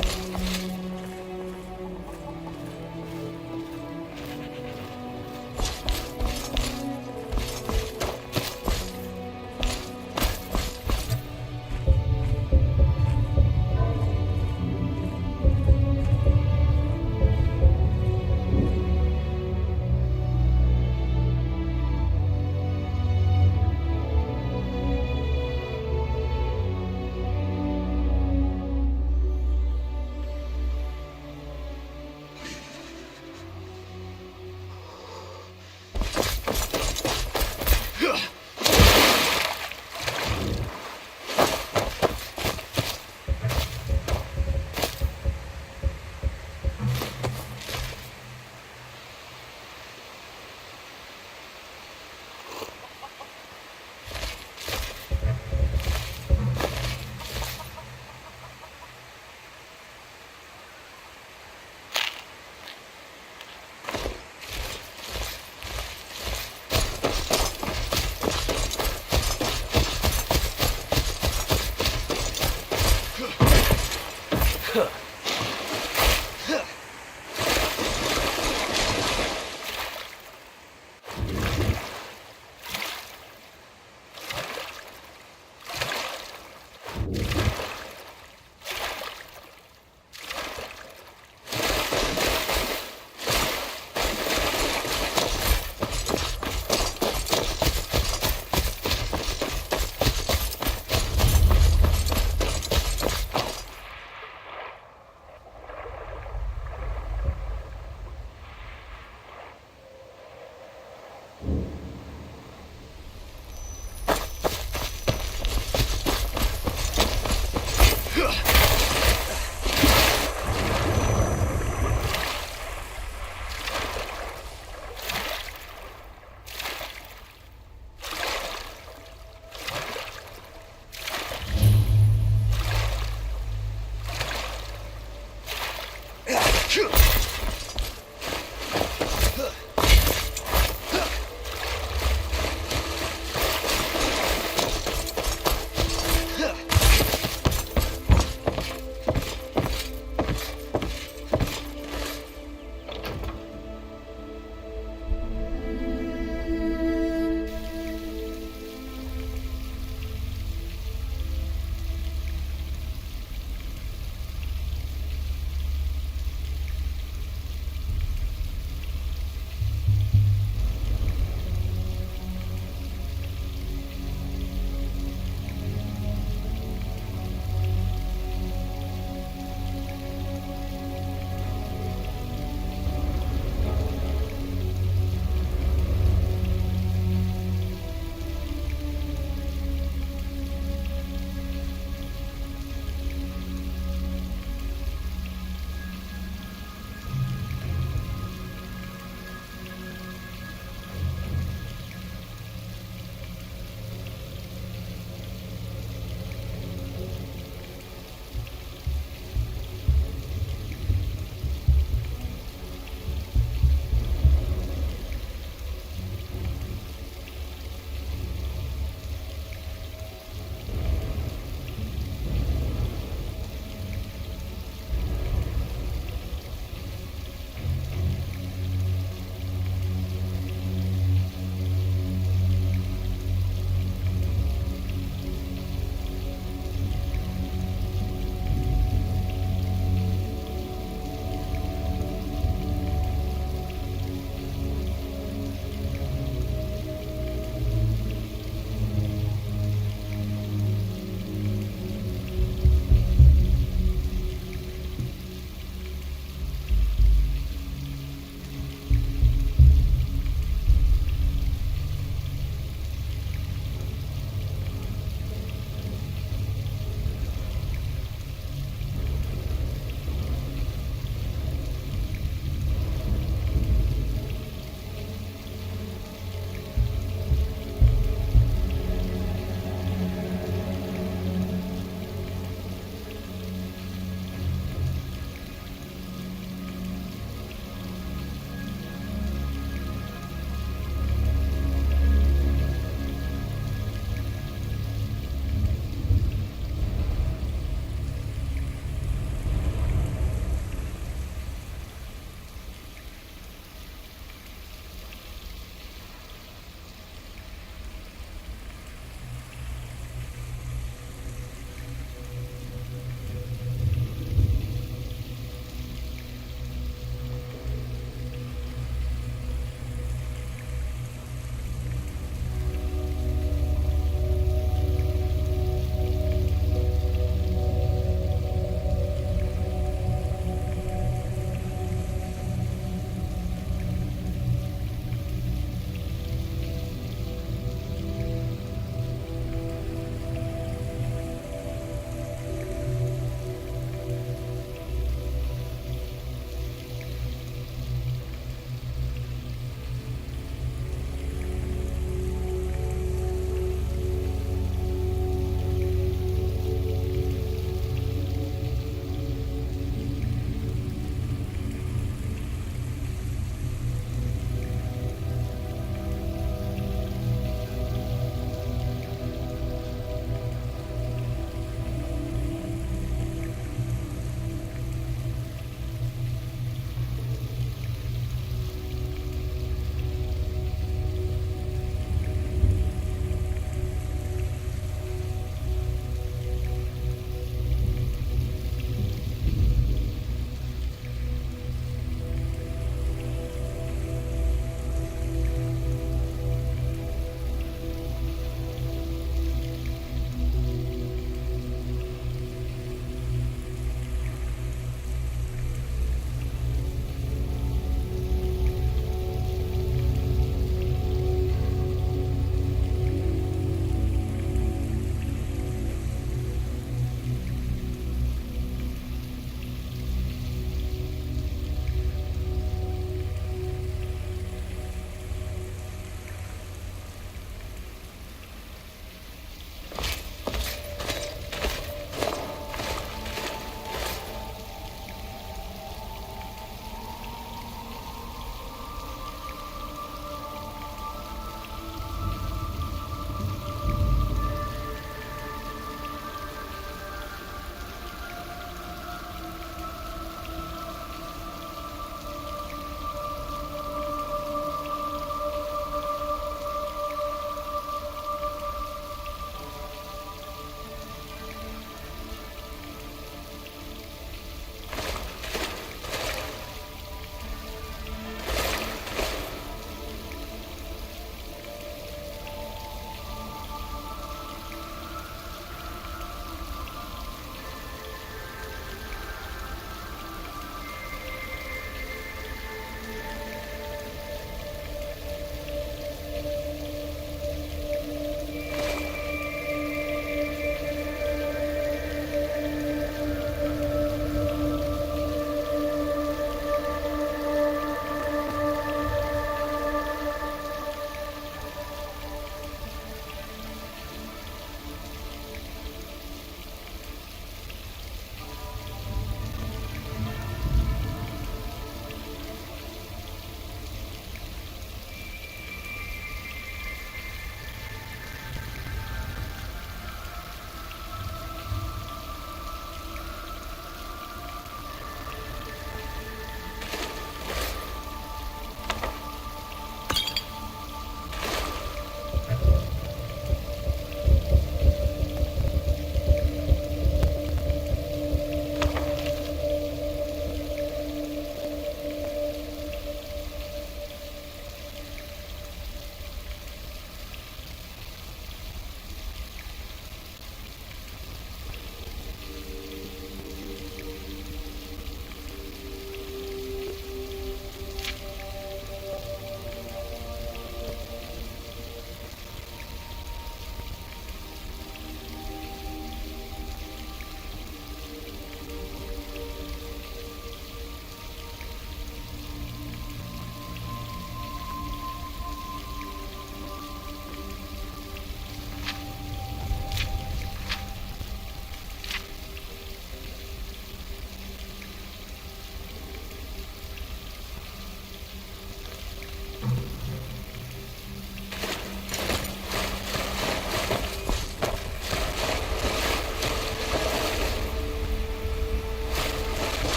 去。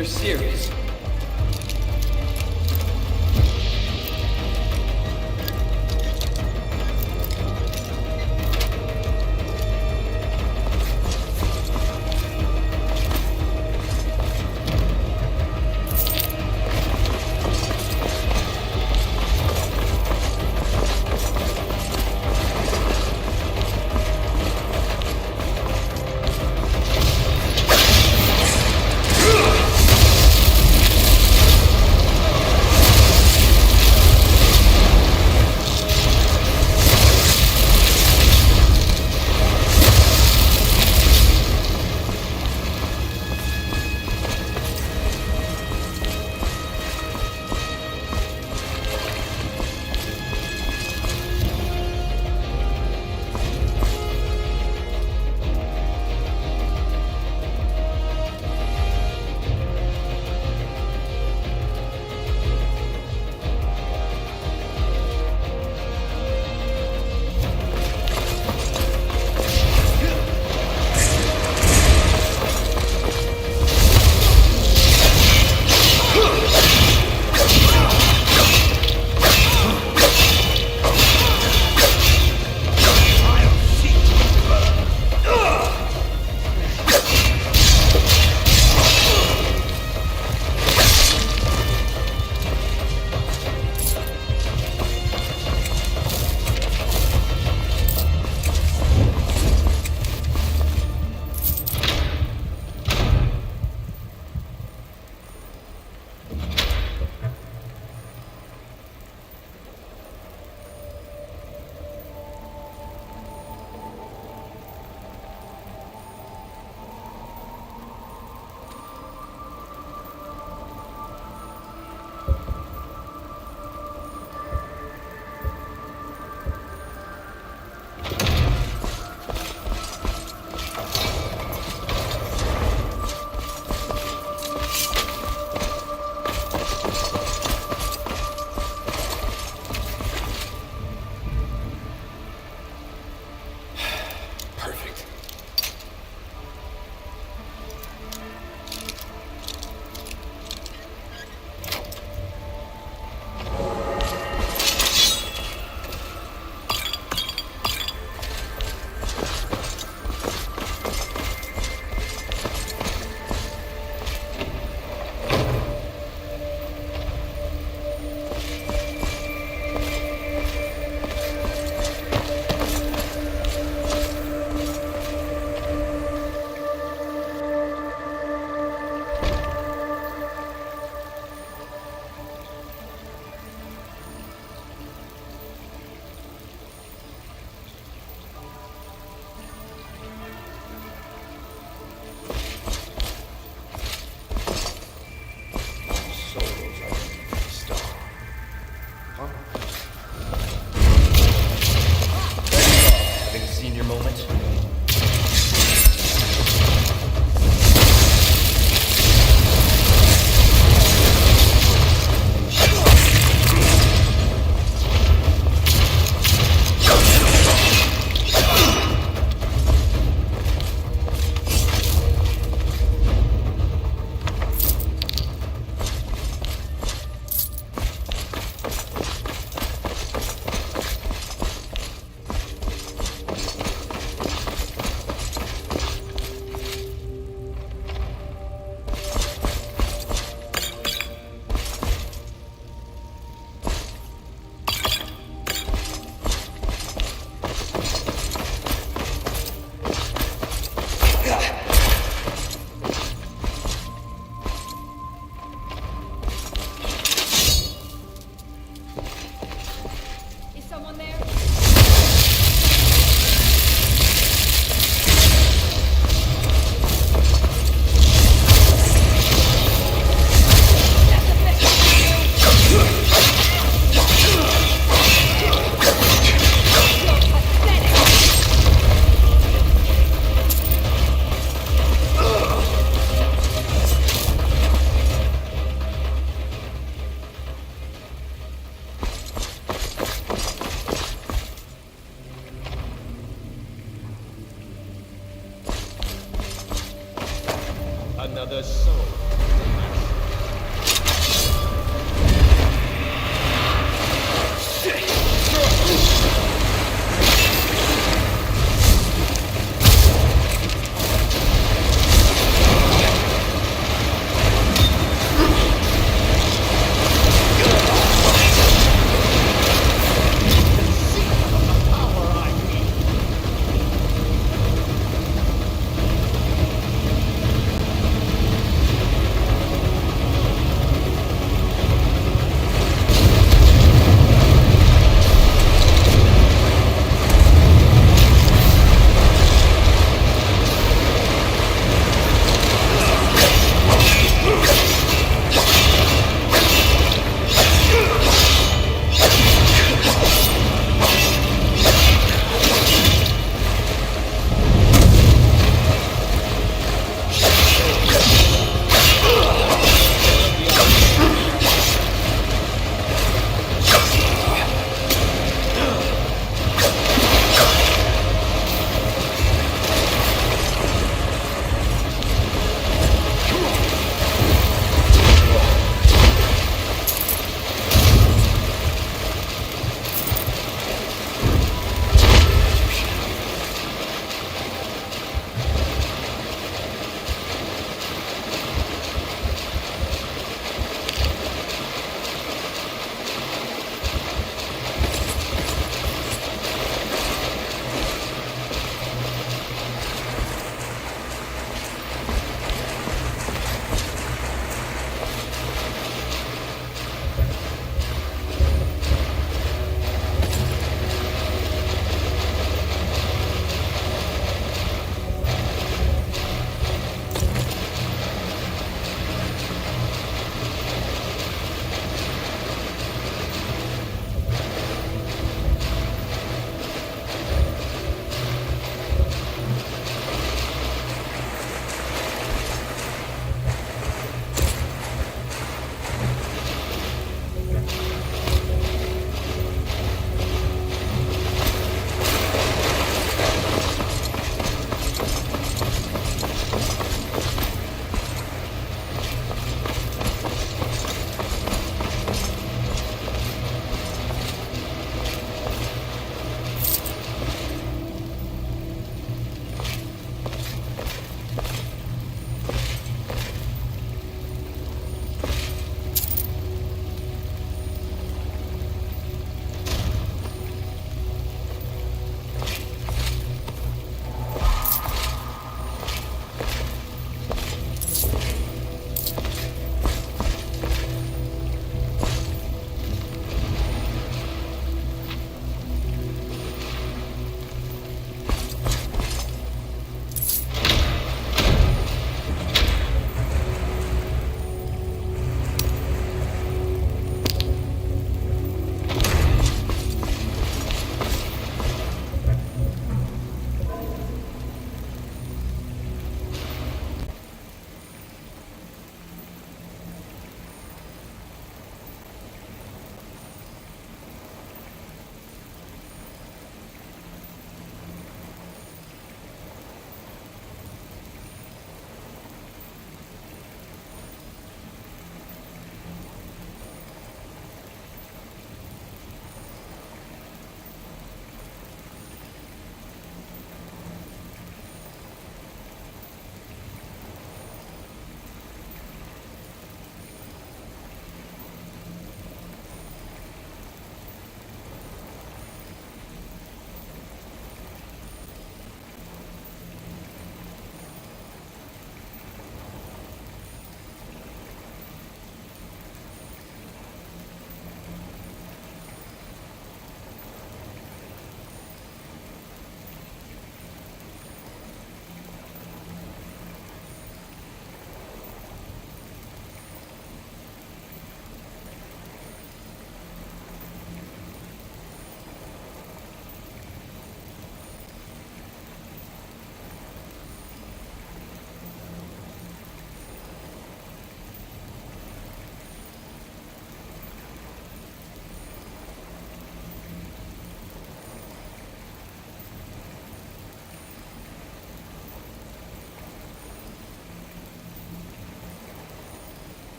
you're serious.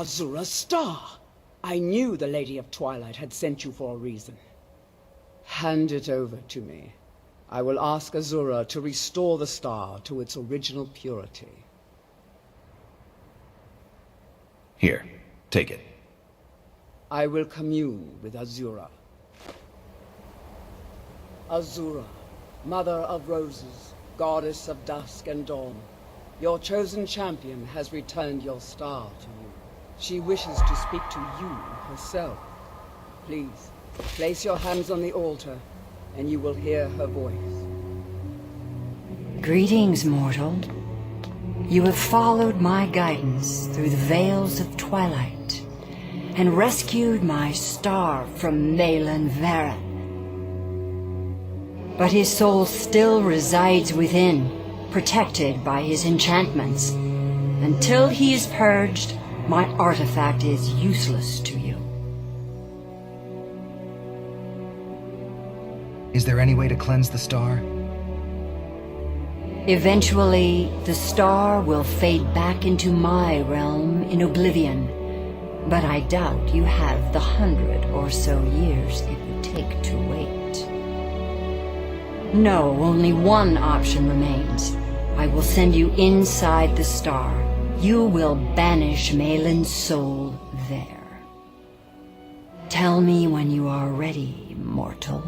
Azura's star! I knew the Lady of Twilight had sent you for a reason. Hand it over to me. I will ask Azura to restore the star to its original purity. Here, take it. I will commune with Azura. Azura, Mother of Roses, Goddess of Dusk and Dawn, your chosen champion has returned your star to you. She wishes to speak to you herself. Please, place your hands on the altar, and you will hear her voice. Greetings, mortal. You have followed my guidance through the veils of twilight, and rescued my star from Malin Varen. But his soul still resides within, protected by his enchantments. Until he is purged, my artifact is useless to you. Is there any way to cleanse the star? Eventually, the star will fade back into my realm in oblivion, but I doubt you have the 100 or so years it would take to wait. No, only one option remains. I will send you inside the star. You will banish Malin's soul there. Tell me when you are ready, mortal.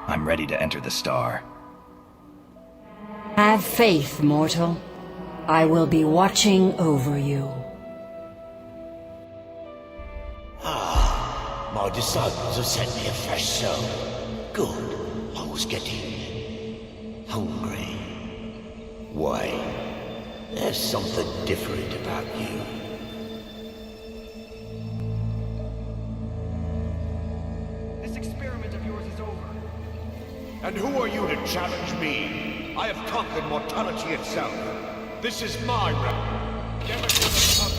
I'm ready to enter the star. Have faith, mortal. I will be watching over you. My disciples have sent me a fresh soul. Good. I was getting hungry. Why? There's something different about you. This experiment of yours is over. And who are you to challenge me? I have conquered mortality itself. This is my realm. Never give us up.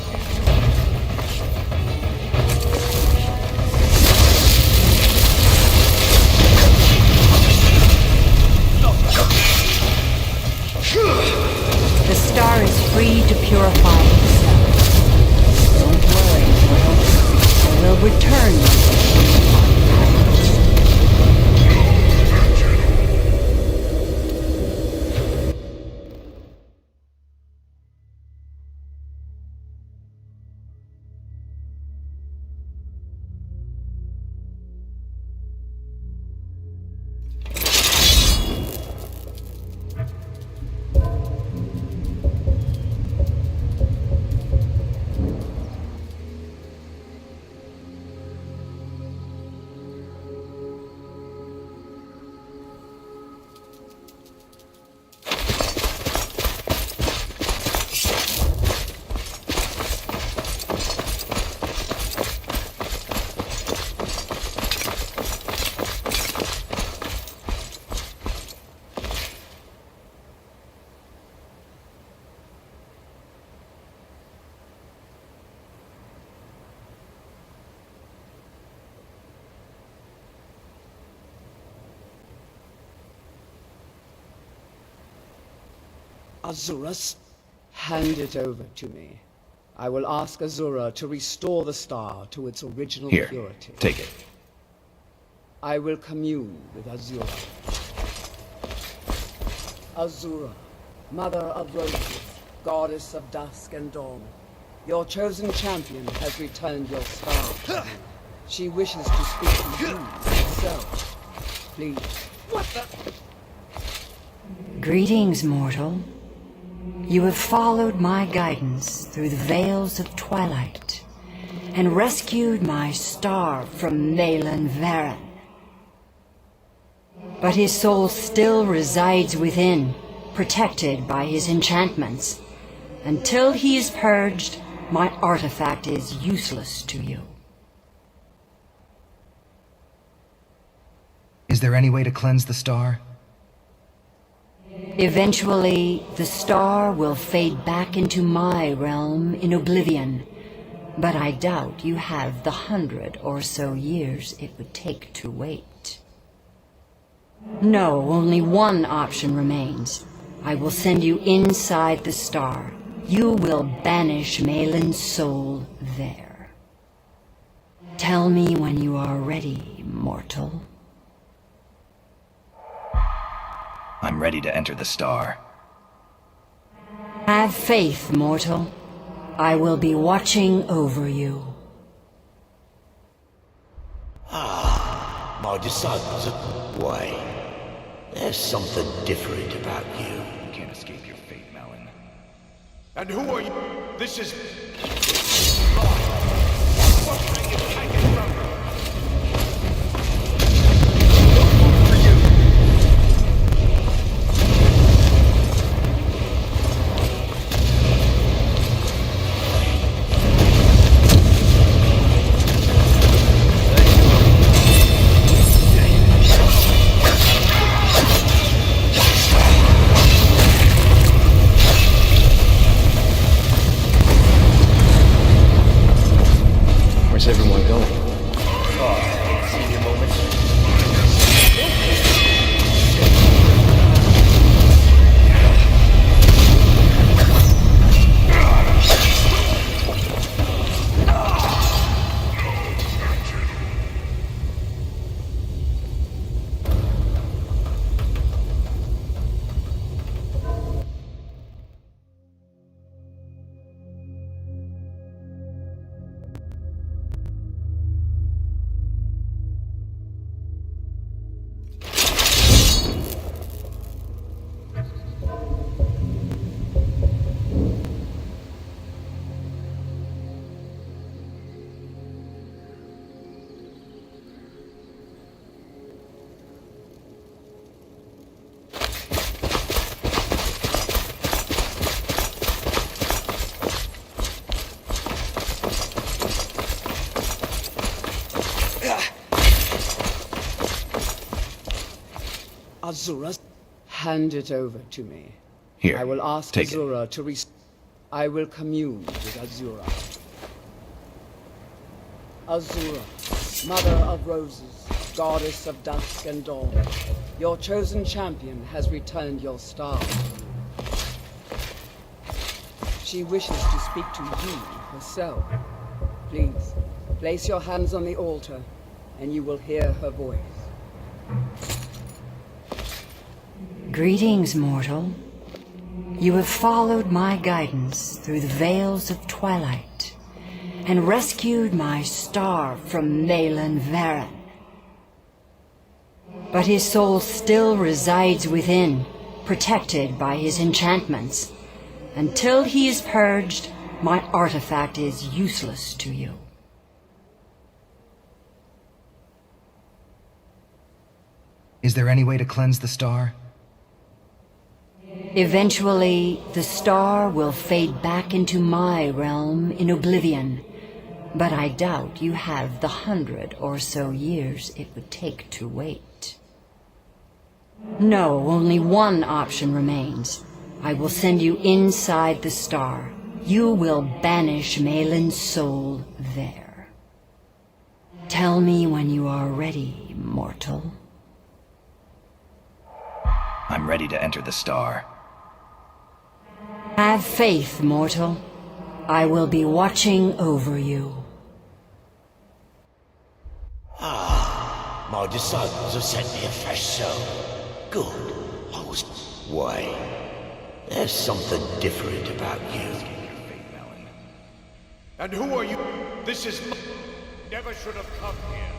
The star is free to purify itself. Don't worry, mortal. I will return you. Azura's? Hand it over to me. I will ask Azura to restore the star to its original Here, purity. take it. I will commune with Azura. Azura, Mother of Roses, Goddess of Dusk and Dawn, your chosen champion has returned your star to you. She wishes to speak to you herself. Please. What the? Greetings, mortal. You have followed my guidance through the veils of twilight, and rescued my star from Malin Varen. But his soul still resides within, protected by his enchantments. Until he is purged, my artifact is useless to you. Is there any way to cleanse the star? Eventually, the star will fade back into my realm in oblivion, but I doubt you have the 100 or so years it would take to wait. No, only one option remains. I will send you inside the star. You will banish Malin's soul there. Tell me when you are ready, mortal. I'm ready to enter the star. Have faith, mortal. I will be watching over you. My disciples are... Why? There's something different about you. You can't escape your fate, Malin. And who are you? This is... Where's everyone going? Senior moments. Azura, hand it over to me. Here, I will ask take it. Azura to I will commune with Azura. Azura, Mother of Roses, Goddess of Dusk and Dawn, your chosen champion has returned your star. She wishes to speak to you herself. Please, place your hands on the altar, and you will hear her voice. Greetings, mortal. You have followed my guidance through the veils of twilight and rescued my star from Malin Varen. But his soul still resides within, protected by his enchantments. Until he is purged, my artifact is useless to you. Is there any way to cleanse the star? Eventually, the star will fade back into my realm in oblivion, but I doubt you have the 100 or so years it would take to wait. No, only one option remains. I will send you inside the star. You will banish Malin's soul there. Tell me when you are ready, mortal. I'm ready to enter the star. Have faith, mortal. I will be watching over you. My disciples have sent me a fresh soul. Good. I was... Why? There's something different about you. And who are you? This is... Never should have come here.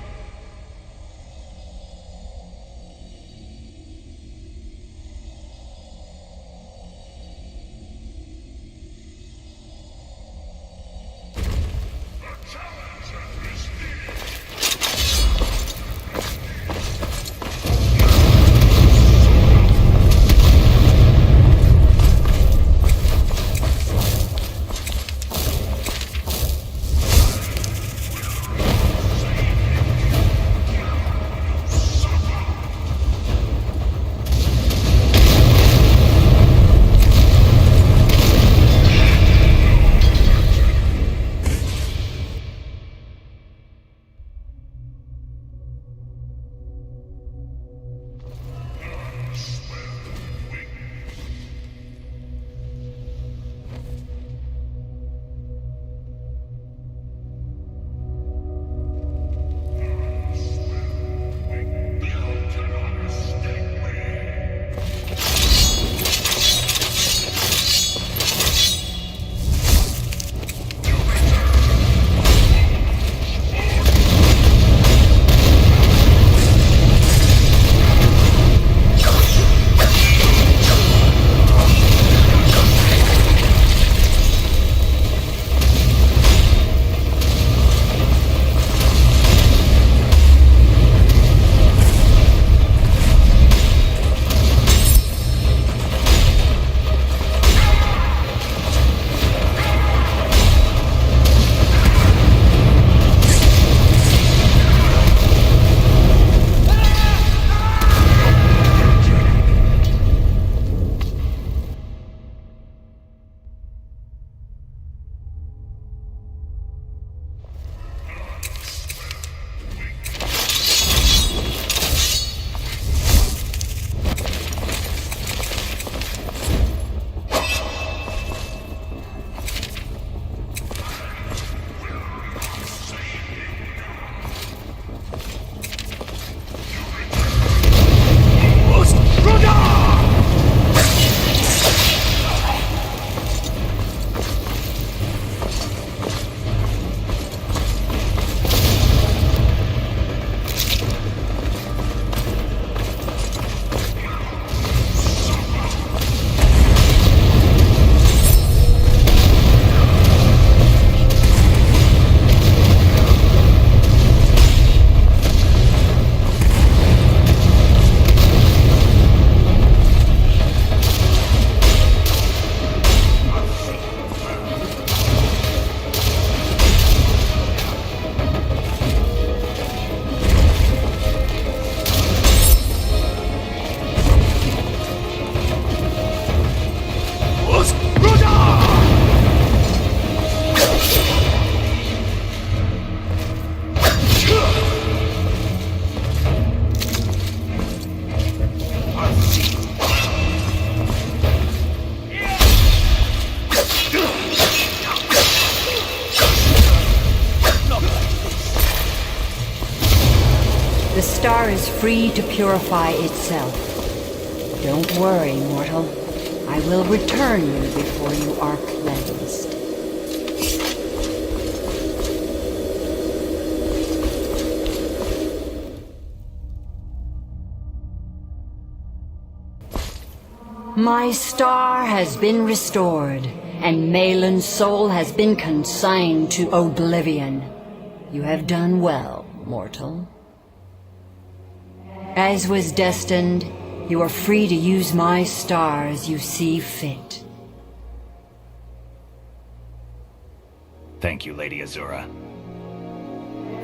star is free to purify itself. Don't worry, mortal. I will return you before you are cleansed. My star has been restored, and Malin's soul has been consigned to oblivion. You have done well, mortal. As was destined, you are free to use my star as you see fit. Thank you, Lady Azura.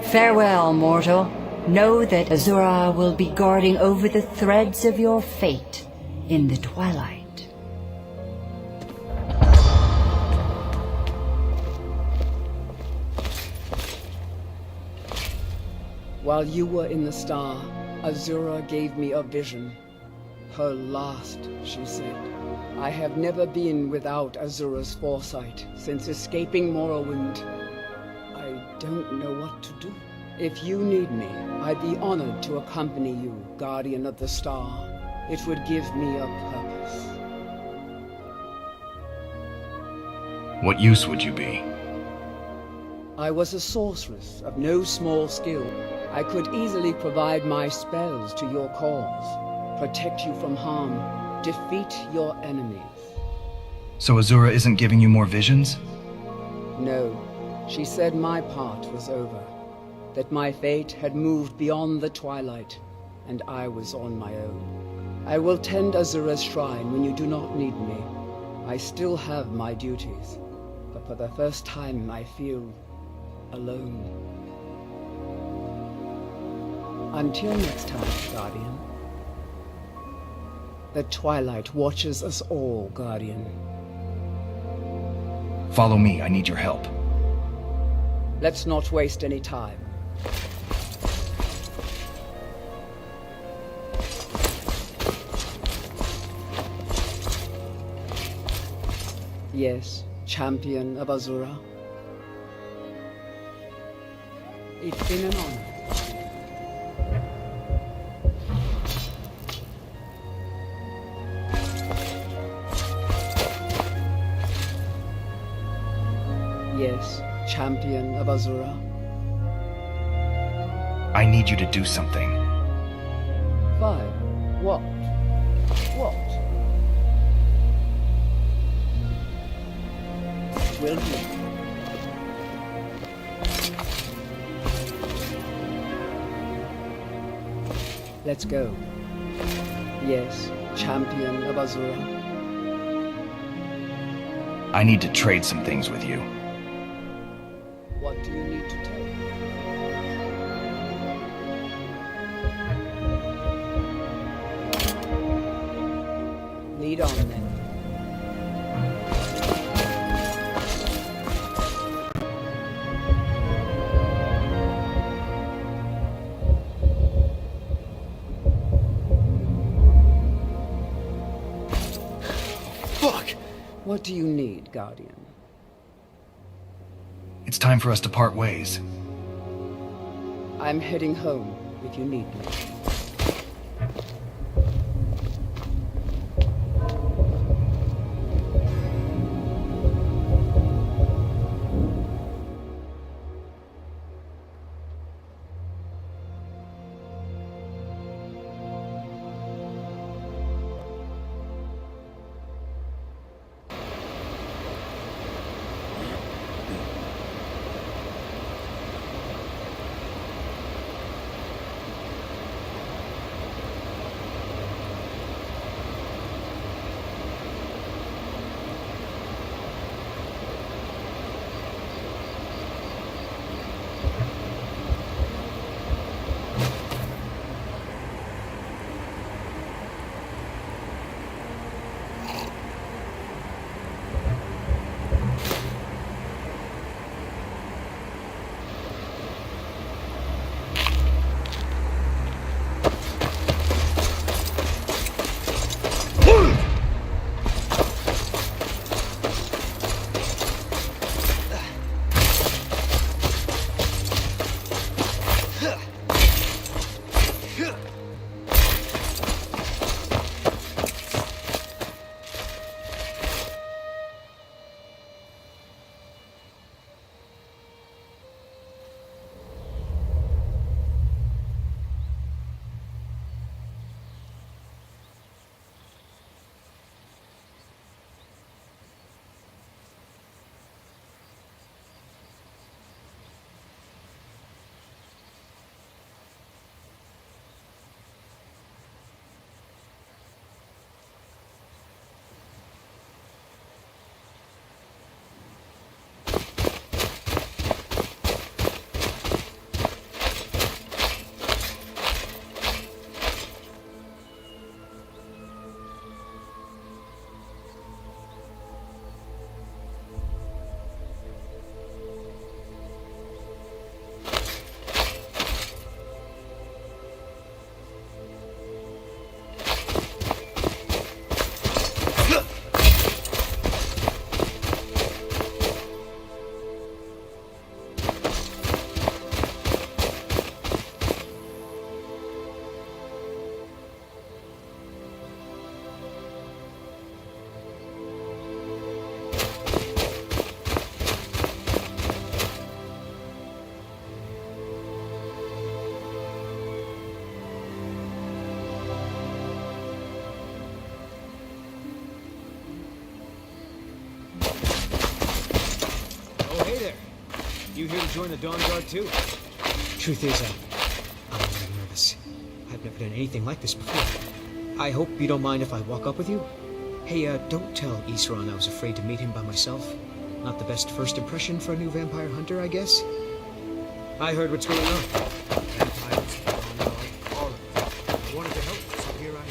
Farewell, mortal. Know that Azura will be guarding over the threads of your fate in the twilight. While you were in the star, Azura gave me a vision. Her last, she said. I have never been without Azura's foresight since escaping Morrowind. I don't know what to do. If you need me, I'd be honored to accompany you, Guardian of the Star. It would give me a purpose. What use would you be? I was a sorceress of no small skill. I could easily provide my spells to your cause, protect you from harm, defeat your enemies. So Azura isn't giving you more visions? No, she said my part was over, that my fate had moved beyond the twilight, and I was on my own. I will tend Azura's shrine when you do not need me. I still have my duties, but for the first time I feel alone. Until next time, Guardian. The twilight watches us all, Guardian. Follow me, I need your help. Let's not waste any time. Yes, champion of Azura. It's been an honor. Yes, champion of Azura. I need you to do something. Fine. What? What? Will do. Let's go. Yes, champion of Azura. I need to trade some things with you. What do you need to take? Lead on then. Fuck! What do you need, Guardian? It's time for us to part ways. I'm heading home if you need me. You here to join the Dawn Guard too? Truth is, I'm a little nervous. I've never done anything like this before. I hope you don't mind if I walk up with you? Hey, don't tell Isran I was afraid to meet him by myself. Not the best first impression for a new vampire hunter, I guess. I heard what's going on. Vampires, Dawn Guard, all of it. I wanted to help, so here I am.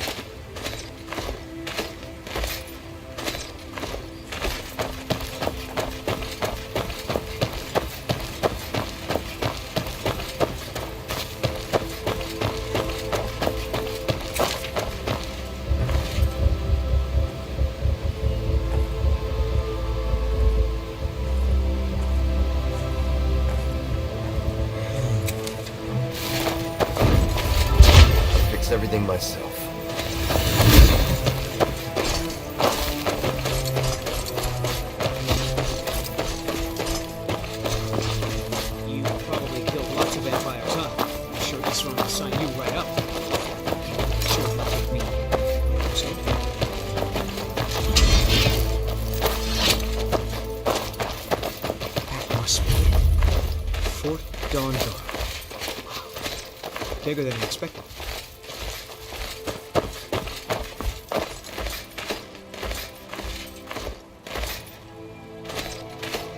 Everything myself. You probably killed lots of vampires, huh? I'm sure Isran will sign you right up. Sure, he'll take me. So? That must be Fort Dawn Guard. Wow. Bigger than I expected.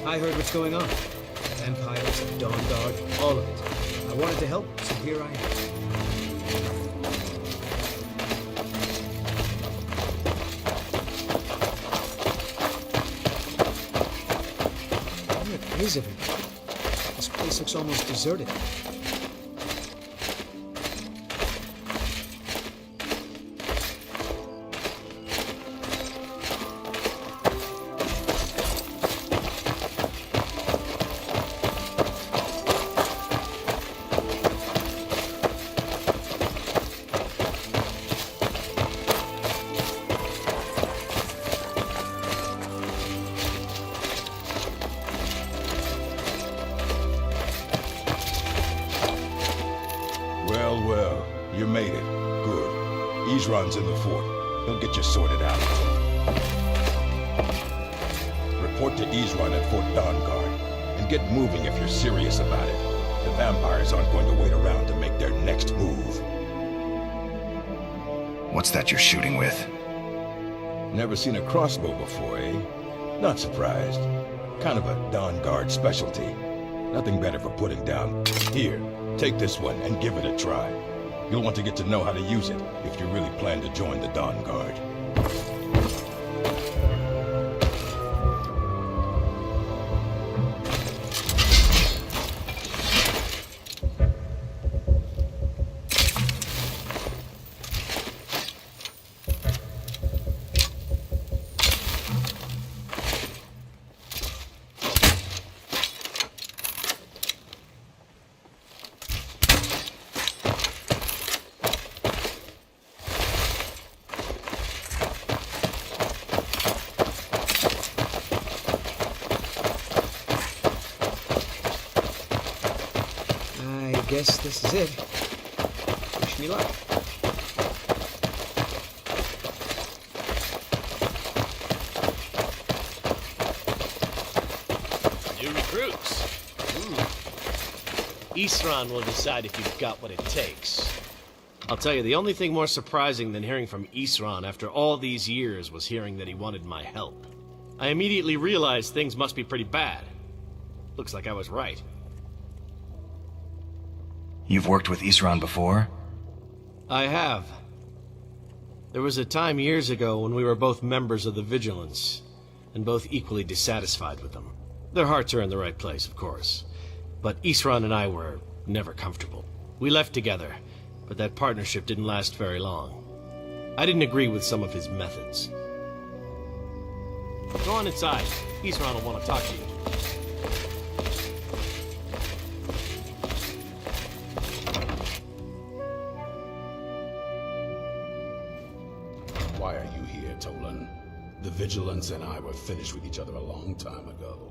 I heard what's going on. Vampires, the Dawn Guard, all of it. I wanted to help, so here I am. Where is everybody? This place looks almost deserted. Well, you made it. Good. Isran's in the fort. He'll get you sorted out. Report to Isran at Fort Dawn Guard, and get moving if you're serious about it. The vampires aren't going to wait around to make their next move. What's that you're shooting with? Never seen a crossbow before, eh? Not surprised. Kind of a Dawn Guard specialty. Nothing better for putting down. Here, take this one and give it a try. You'll want to get to know how to use it if you really plan to join the Dawn Guard. I guess this is it. Wish me luck. New recruits. Isran will decide if you've got what it takes. I'll tell you, the only thing more surprising than hearing from Isran after all these years was hearing that he wanted my help. I immediately realized things must be pretty bad. Looks like I was right. You've worked with Isran before? I have. There was a time years ago when we were both members of the Vigilance, and both equally dissatisfied with them. Their hearts are in the right place, of course. But Isran and I were never comfortable. We left together, but that partnership didn't last very long. I didn't agree with some of his methods. Go on inside. Isran will want to talk to you. Why are you here, Tolan? The Vigilance and I were finished with each other a long time ago.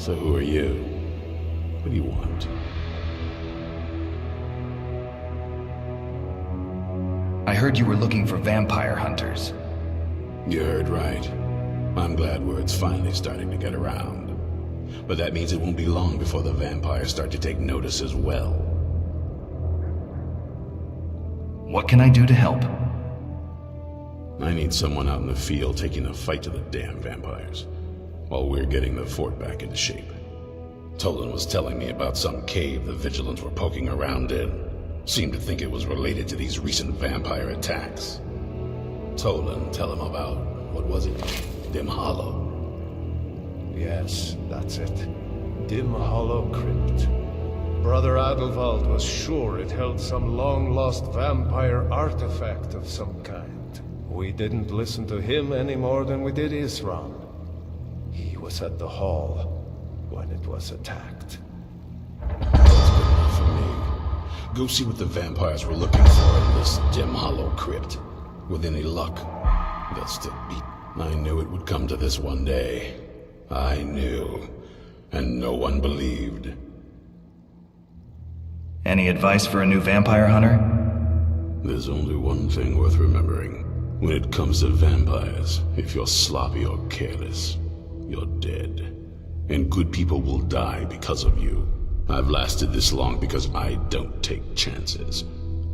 So who are you? What do you want? I heard you were looking for vampire hunters. You heard right. I'm glad word's finally starting to get around. But that means it won't be long before the vampires start to take notice as well. What can I do to help? I need someone out in the field taking a fight to the damn vampires, while we're getting the fort back into shape. Tolan was telling me about some cave the Vigilants were poking around in. Seemed to think it was related to these recent vampire attacks. Tolan, tell him about, what was it? Dim Hollow. Yes, that's it. Dim Hollow Crypt. Brother Adelwald was sure it held some long-lost vampire artifact of some kind. We didn't listen to him any more than we did Isran. He was at the hall when it was attacked. That's good enough for me. Go see what the vampires were looking for in this Dim Hollow Crypt. With any luck, they'll still beat. I knew it would come to this one day. I knew. And no one believed. Any advice for a new vampire hunter? There's only one thing worth remembering. When it comes to vampires, if you're sloppy or careless, you're dead. And good people will die because of you. I've lasted this long because I don't take chances.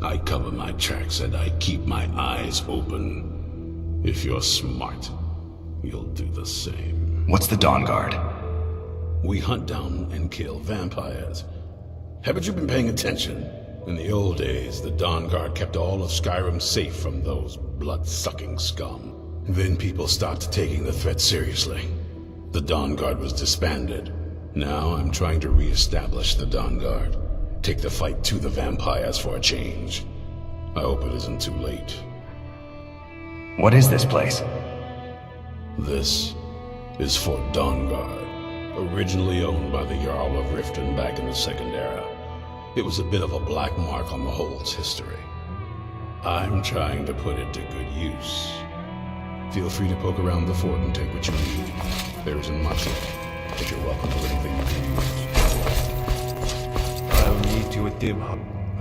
I cover my tracks and I keep my eyes open. If you're smart, you'll do the same. What's the Dawn Guard? We hunt down and kill vampires. Haven't you been paying attention? In the old days, the Dawn Guard kept all of Skyrim safe from those blood-sucking scum. Then people stopped taking the threat seriously. The Dawn Guard was disbanded. Now I'm trying to re-establish the Dawn Guard. Take the fight to the vampires for a change. I hope it isn't too late. What is this place? This is Fort Dawnguard, originally owned by the Jarl of Riften back in the Second Era. It was a bit of a black mark on the Hold's history. I'm trying to put it to good use. Feel free to poke around the fort and take what you need. There isn't much left, but you're welcome to anything you can use. I'll meet you at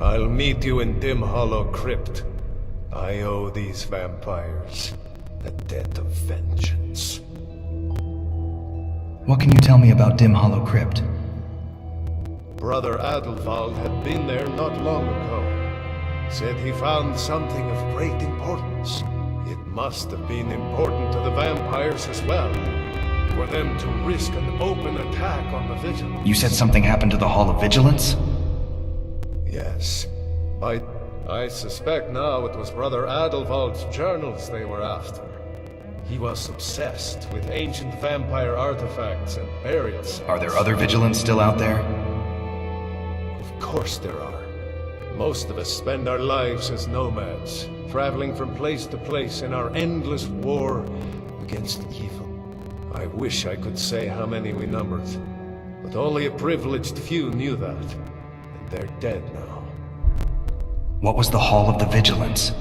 I'll meet you in Dim Hollow Crypt. I owe these vampires a debt of vengeance. What can you tell me about Dim Hollow Crypt? Brother Adelwald had been there not long ago. Said he found something of great importance. It must have been important to the vampires as well. For them to risk an open attack on the Vigilance. You said something happened to the Hall of Vigilance? Yes. I suspect now it was Brother Adelwald's journals they were after. He was obsessed with ancient vampire artifacts and burial sites. Are there other Vigilants still out there? Of course there are. Most of us spend our lives as nomads, traveling from place to place in our endless war against evil. I wish I could say how many we numbered, but only a privileged few knew that, and they're dead now. What was the Hall of the Vigilance?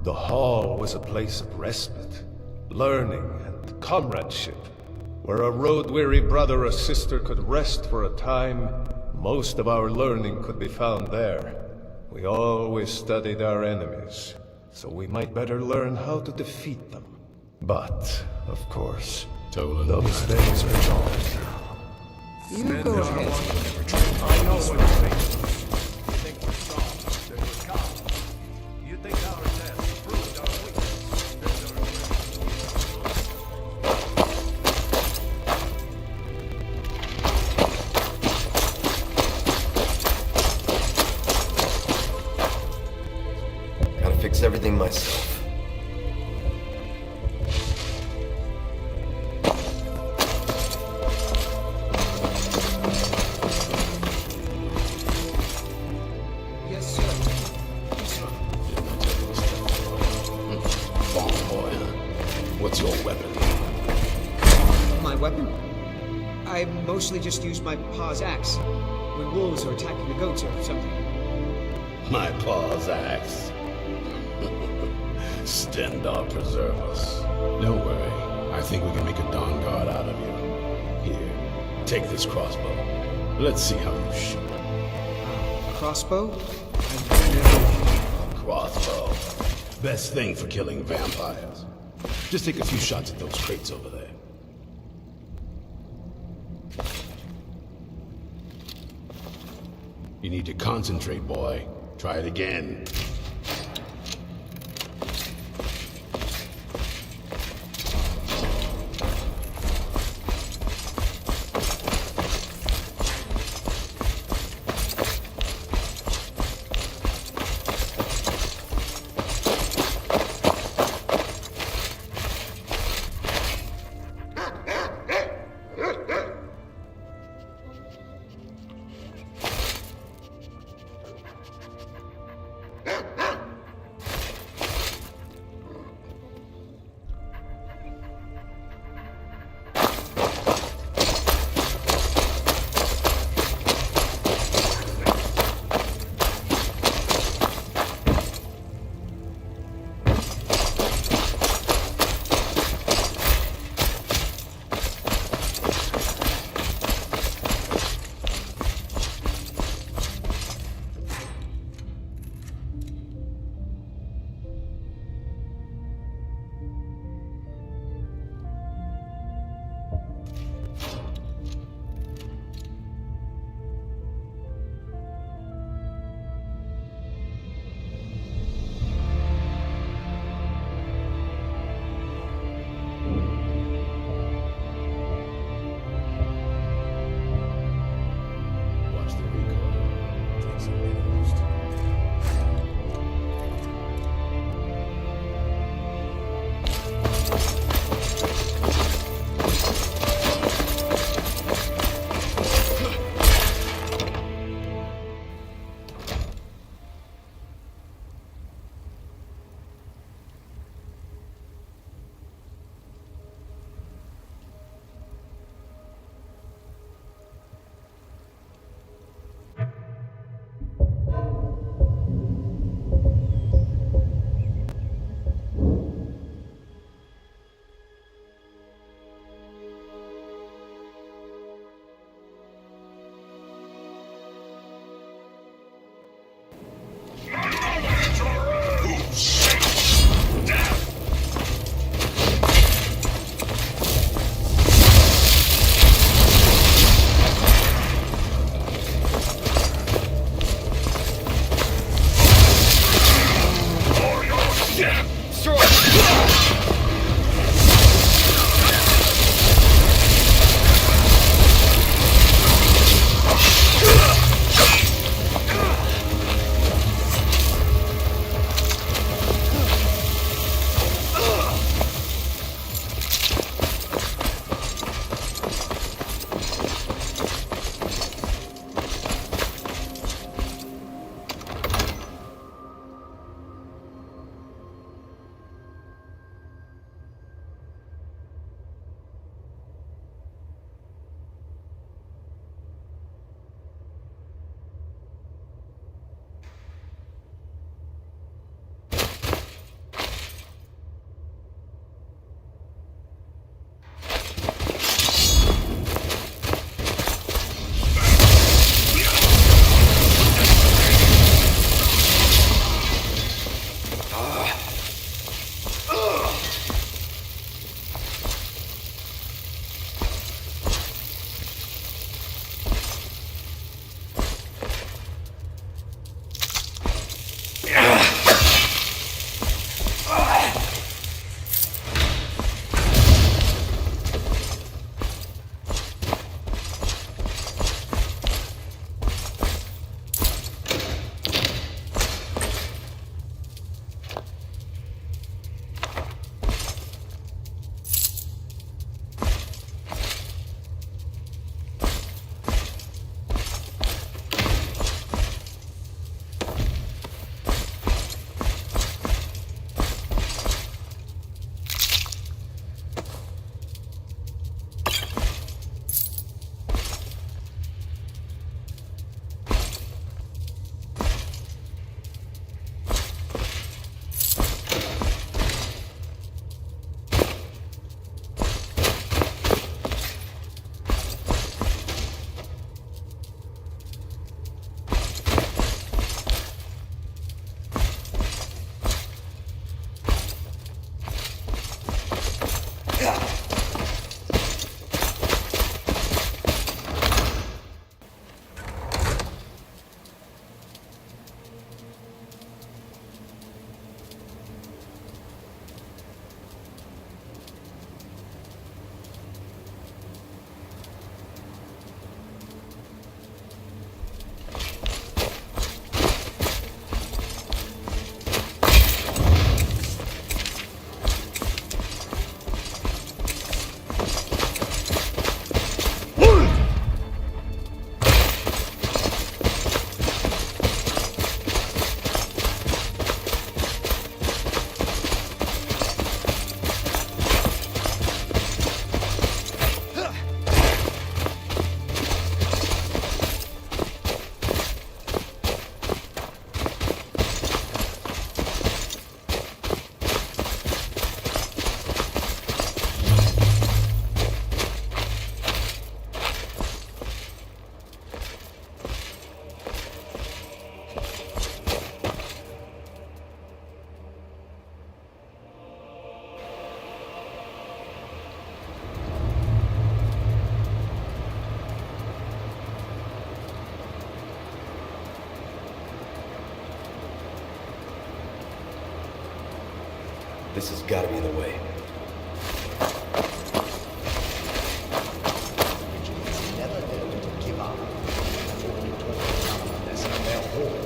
The Hall was a place of respite, learning, and comradeship, where a road-weary brother or sister could rest for a time. Most of our learning could be found there. We always studied our enemies, so we might better learn how to defeat them. But, of course, those days are gone now. You go ahead. I know what you think. You think we're soft, that we're cowards. You think our death proved our weakness. Gotta fix everything myself. What's your weapon? My weapon? I mostly just use my paw's axe when wolves are attacking the goats or something. My paw's axe. Stendar preserve us. Don't worry. I think we can make a Dawn Guard out of you. Here, take this crossbow. Let's see how you shoot. Crossbow? I've never... Crossbow. Best thing for killing vampires. Just take a few shots at those crates over there. You need to concentrate, boy. Try it again. This has got to be the way. Vigilance never known to give up before you talk about this in their hall.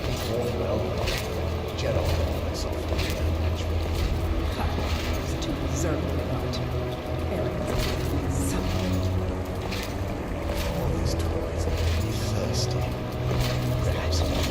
Before well, Gerald is often natural. To preserve the right. Arrogance. All these toys make me thirsty. Perhaps I'm not.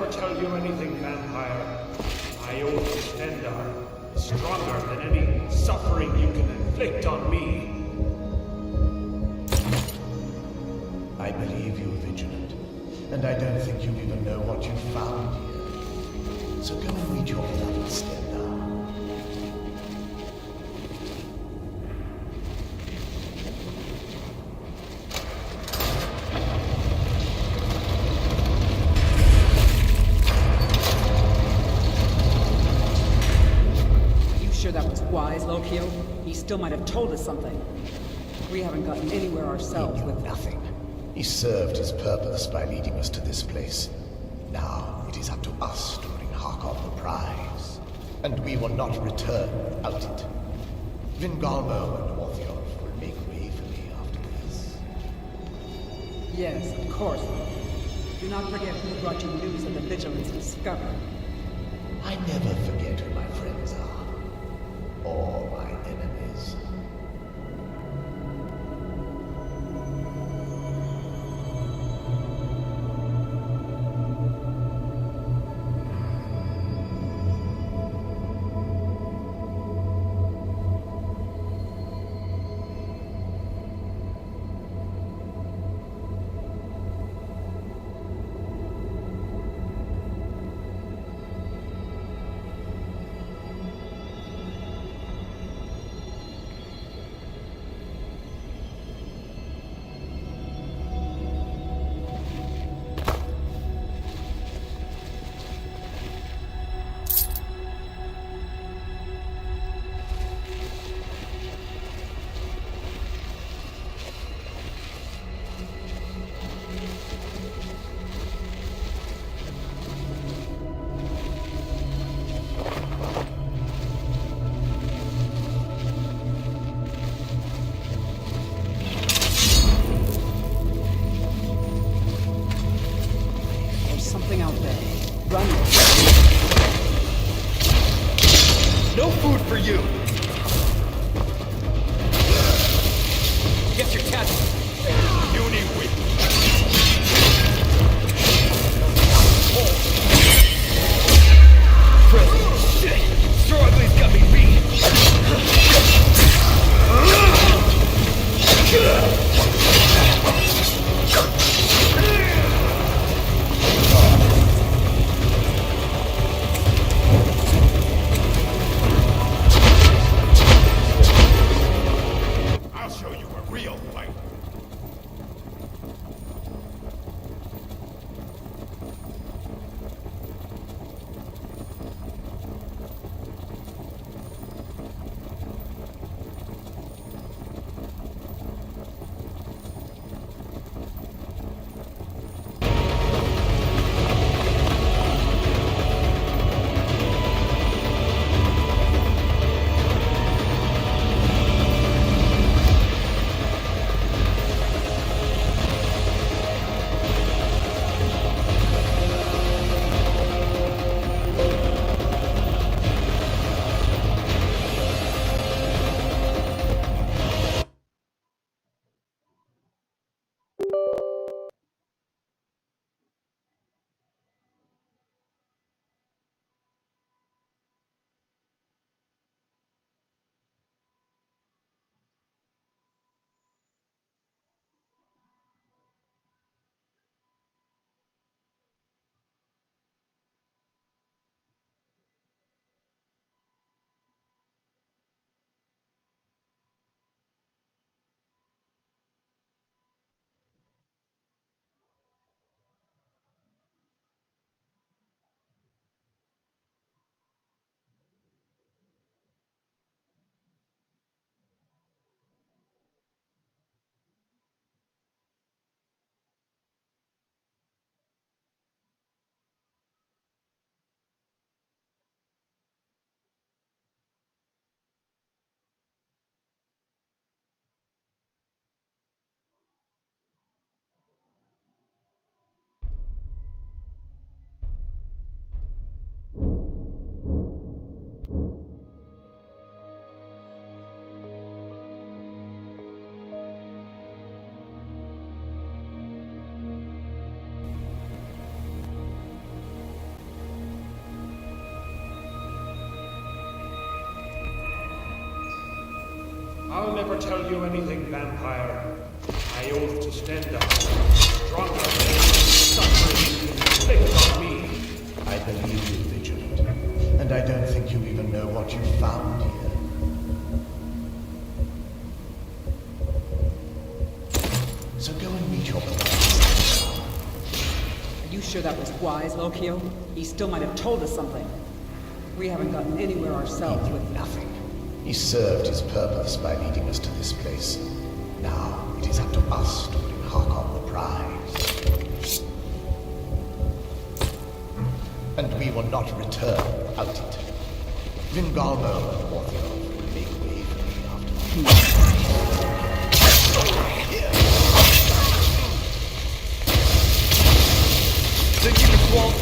ever tell you anything, vampire. My oath to Stendarr is stronger than any suffering you can inflict on me. I believe you're vigilant, and I don't think you even know what you found here. So go and meet your beloved Stendarr. Sure that was wise, Lokio? He still might have told us something. We haven't gotten anywhere ourselves with nothing. He served his purpose by leading us to this place. Now it is up to us to bring Harkon the prize. And we will not return without it. Vingalmo and Orthiolf will make way for me after this. Yes, of course. Do not forget who brought you news of the Vigilance in Skyrim. I never forget who my friends are. Or my enemies. I'll never tell you anything, vampire. I oath to stand up. Stronger than suffering you inflict on me. I believe you, Vigilant. And I don't think you even know what you found here. So go and meet your brother. Are you sure that was wise, Lokio? He still might have told us something. We haven't gotten anywhere ourselves with nothing. He served his purpose by leading us to this place. Now it is up to us to bring Harkon the prize. And we will not return without it. Vingalmo and Orthion will make way for me after Think you can walk?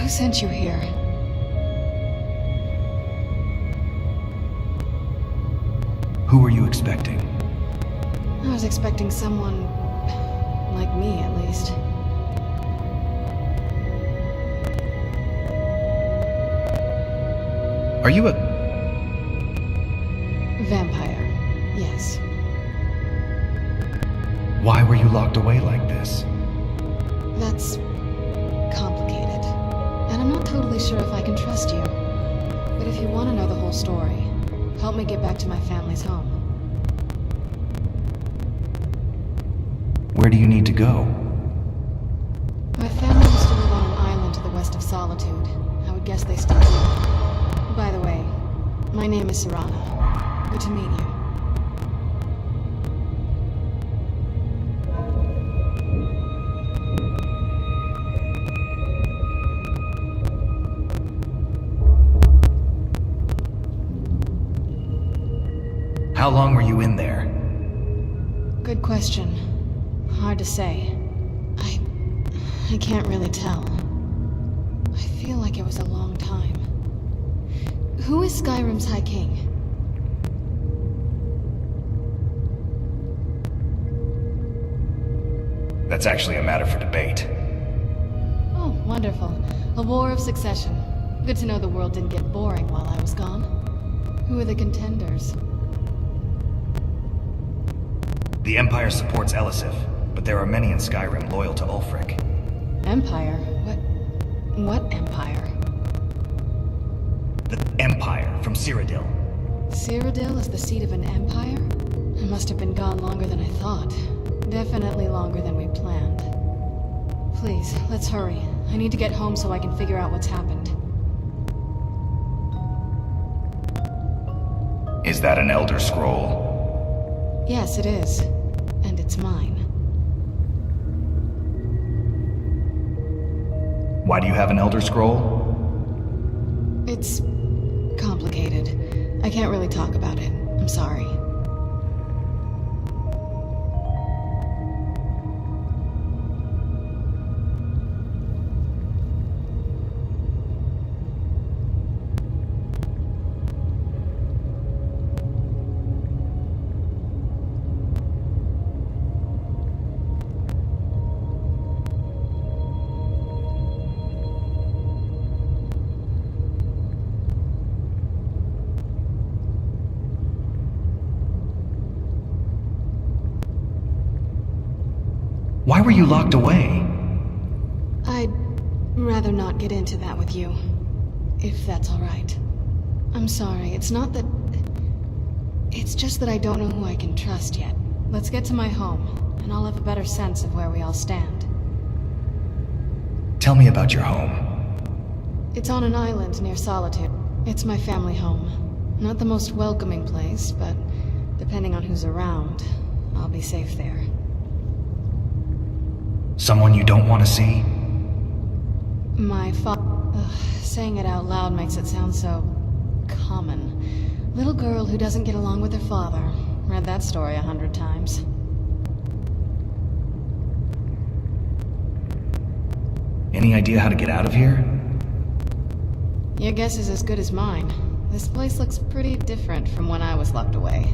Who sent you here? Who were you expecting? I was expecting someone like me, at least. Are you a... Vampire, yes. Why were you locked away like this? That's complicated. And I'm not totally sure if I can trust you. But if you want to know the whole story, help me get back to my family's home. Where do you need to go? My family used to live on an island to the west of Solitude. I would guess they still do. By the way, my name is Serana. Good to meet you. How long were you in there? Good question. Hard to say. I can't really tell. I feel like it was a long time. Who is Skyrim's High King? That's actually a matter for debate. Oh, wonderful. A war of succession. Good to know the world didn't get boring while I was gone. Who are the contenders? The Empire supports Elisif, but there are many in Skyrim loyal to Ulfric. Empire? What Empire? The Empire from Cyrodiil. Cyrodiil is the seat of an empire? I must have been gone longer than I thought. Definitely longer than we planned. Please, let's hurry. I need to get home so I can figure out what's happened. Is that an Elder Scroll? Yes, it is. And it's mine. Why do you have an Elder Scroll? It's complicated. I can't really talk about it. I'm sorry. Why were you locked away? I'd rather not get into that with you. If that's alright. I'm sorry, it's not that... It's just that I don't know who I can trust yet. Let's get to my home, and I'll have a better sense of where we all stand. Tell me about your home. It's on an island near Solitude. It's my family home. Not the most welcoming place, but depending on who's around, I'll be safe there. Someone you don't want to see? My saying it out loud makes it sound so... common. Little girl who doesn't get along with her father. Read that story 100 times. Any idea how to get out of here? Your guess is as good as mine. This place looks pretty different from when I was locked away.